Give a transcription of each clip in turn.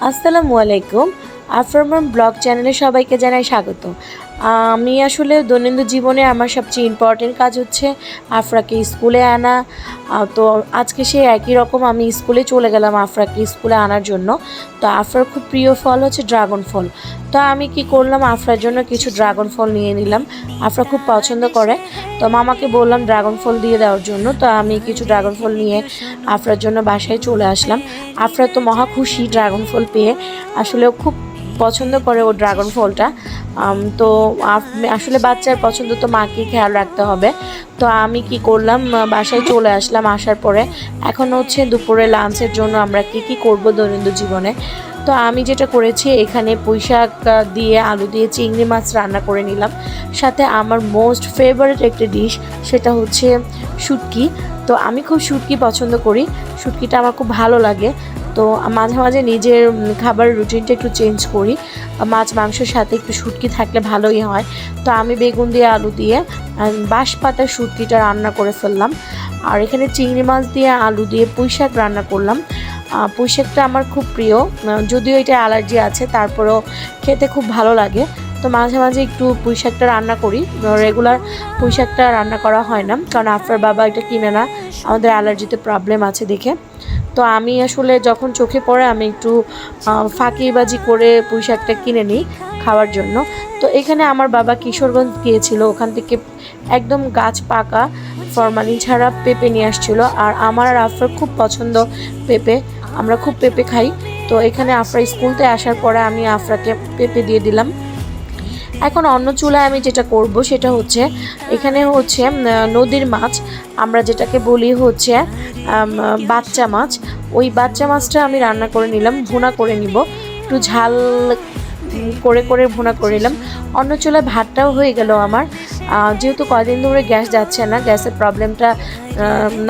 আসসালামু আলাইকুম। আফরমান ব্লগ চ্যানেলে সবাইকে জানাই স্বাগত। আমি আসলে দৈনন্দিন জীবনে আমার সবচেয়ে ইম্পর্টেন্ট কাজ হচ্ছে আফরাকে স্কুলে আনা। তো আজকে সেই একই রকম আমি স্কুলে চলে গেলাম আফরাকে স্কুলে আনার জন্য। তো আফরার খুব প্রিয় ফল হচ্ছে ড্রাগন ফল। তো আমি কি করলাম, আফরার জন্য কিছু ড্রাগন ফল নিয়ে নিলাম। আফরা খুব পছন্দ করে, তো মামাকে বললাম ড্রাগন ফল দিয়ে দেওয়ার জন্য। তো আমি কিছু ড্রাগন ফল নিয়ে আফরার জন্য বাসায় চলে আসলাম। আফরা তো মহা খুশি ড্রাগন ফল পেয়ে, আসলে খুব পছন্দ করে ও ড্রাগন ফলটা। তো আসলে বাচ্চার পছন্দ তো মাকে খেয়াল রাখতে হবে। তো আমি কি করলাম, বাসায় চলে আসলাম। আসার পরে এখন হচ্ছে দুপুরে লাঞ্চের জন্য আমরা কি করব দৈনন্দিন জীবনে। তো আমি যেটা করেছি, এখানে পুঁইশাক দিয়ে আলু দিয়ে চিংড়ি মাছ রান্না করে নিলাম। সাথে আমার মোস্ট ফেভারিট একটা ডিশ, সেটা হচ্ছে শুটকি। তো আমি খুব শুটকি পছন্দ করি, শুটকিটা আমার খুব ভালো লাগে। তো মাঝে মাঝে নিজের খাবারের রুটিনটা একটু চেঞ্জ করি, মাছ মাংসের সাথে একটু শুটকি থাকলে ভালোই হয়। তো আমি বেগুন দিয়ে আলু দিয়ে বাঁশপাতার শুটকিটা রান্না করে ফেললাম। আর এখানে চিংড়ি মাছ দিয়ে আলু দিয়ে পুঁইশাক রান্না করলাম। পুঁইশাকটা আমার খুব প্রিয়, যদিও এটা অ্যালার্জি আছে, তারপরেও খেতে খুব ভালো লাগে। তো মাঝে মাঝে একটু পুঁইশাকটা রান্না করি, রেগুলার পুঁইশাকটা রান্না করা হয় না, কারণ আফটার বাবা এটা কিনে না, আমাদের অ্যালার্জিতে প্রবলেম আছে দেখে। তো আমি আসলে যখন চোখে পড়ে আমি একটু ফাঁকিবাজি করে পুঁইশাকটা কিনে নিই খাওয়ার জন্য। তো এখানে আমার বাবা কিশোরগঞ্জ গিয়েছিল, ওখান থেকে একদম গাছ পাকা ফরমালিন ছাড়া পেঁপে নিয়ে আসছিলো। আর আমার আর আফরার খুব পছন্দ পেঁপে, আমরা খুব পেঁপে খাই। তো এখানে আফরা স্কুলতে আসার পরে আমি আফরাকে পেঁপে দিয়ে দিলাম। এখন অন্য চুলায় আমি যেটা করব সেটা হচ্ছে, এখানে হচ্ছে নদীর মাছ, আমরা যেটাকে বলি হচ্ছে বাচ্চা মাছ। ওই বাচ্চা মাছটা আমি রান্না করে নিলাম, ভুনা করে নিব, একটু ঝাল করে করে ভুনা করে নিলাম। অন্য চুলায় ভাতটাও হয়ে গেল আমার। যেহেতু কয়দিন ধরে গ্যাস যাচ্ছে না, গ্যাসের প্রবলেমটা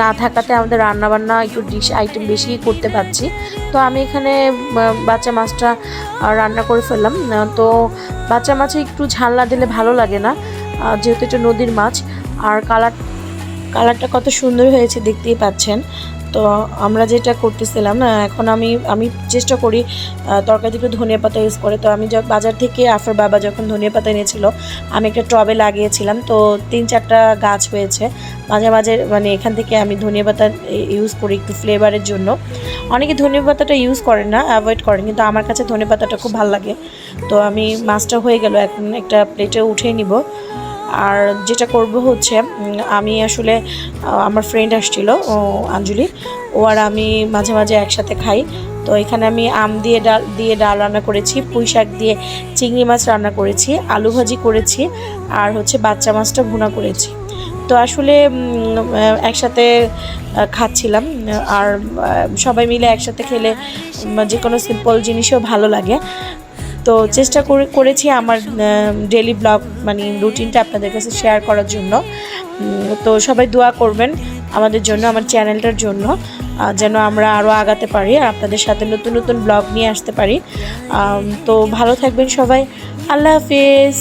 না থাকাতে আমাদের রান্নাবান্না একটু ডিশ আইটেম বেশি করতে পারছি। তো আমি এখানে বাচ্চা মাছটা রান্না করে ফেললাম। তো বাচ্চা মাছে একটু ঝাল না দিলে ভালো লাগে না, যেহেতু এটা নদীর মাছ। আর কালারটা কত সুন্দর হয়েছে দেখতেই পাচ্ছেন। তো আমরা যেটা করতেছিলাম, এখন আমি চেষ্টা করি তরকারিতে একটু ধনিয়া পাতা ইউজ করে। তো আমি বাজার থেকে আফার বাবা যখন ধনিয়া পাতা এনেছিল, আমি একটা টবে লাগিয়েছিলাম, তো 3-4টা গাছ হয়েছে। মাঝে মাঝে মানে এখান থেকে আমি ধনিয়া পাতা ইউজ করি একটু ফ্লেভারের জন্য। অনেকে ধনিয়া পাতাটা ইউজ করেন না, অ্যাভয়েড করেন, কিন্তু আমার কাছে ধনিয়া পাতাটা খুব ভালো লাগে। তো আমি মাছটা হয়ে গেল, এখন একটা প্লেটে উঠিয়ে নিব। আর যেটা করব হচ্ছে, আমি আসলে আমার ফ্রেন্ড আসছিল, ও আঞ্জলি, ও আর আমি মাঝে মাঝে একসাথে খাই। তো এখানে আমি আম দিয়ে ডাল রান্না করেছি, পুঁই শাক দিয়ে চিংড়ি মাছ রান্না করেছি, আলু ভাজি করেছি, আর হচ্ছে বাচ্চা মাছটা ভুনা করেছি। তো আসলে একসাথে খাচ্ছিলাম। আর সবাই মিলে একসাথে খেলে যে কোনো সিম্পল জিনিসও ভালো লাগে। তো চেষ্টা করেছি আমার ডেইলি ব্লগ মানে রুটিনটা আপনাদের কাছে শেয়ার করার জন্য। তো সবাই দোয়া করবেন আমাদের জন্য, আমার চ্যানেলটার জন্য, যেন আমরা আরও আগাতে পারি আর আপনাদের সাথে নতুন নতুন ব্লগ নিয়ে আসতে পারি। তো ভালো থাকবেন সবাই, আল্লাহ হাফেজ।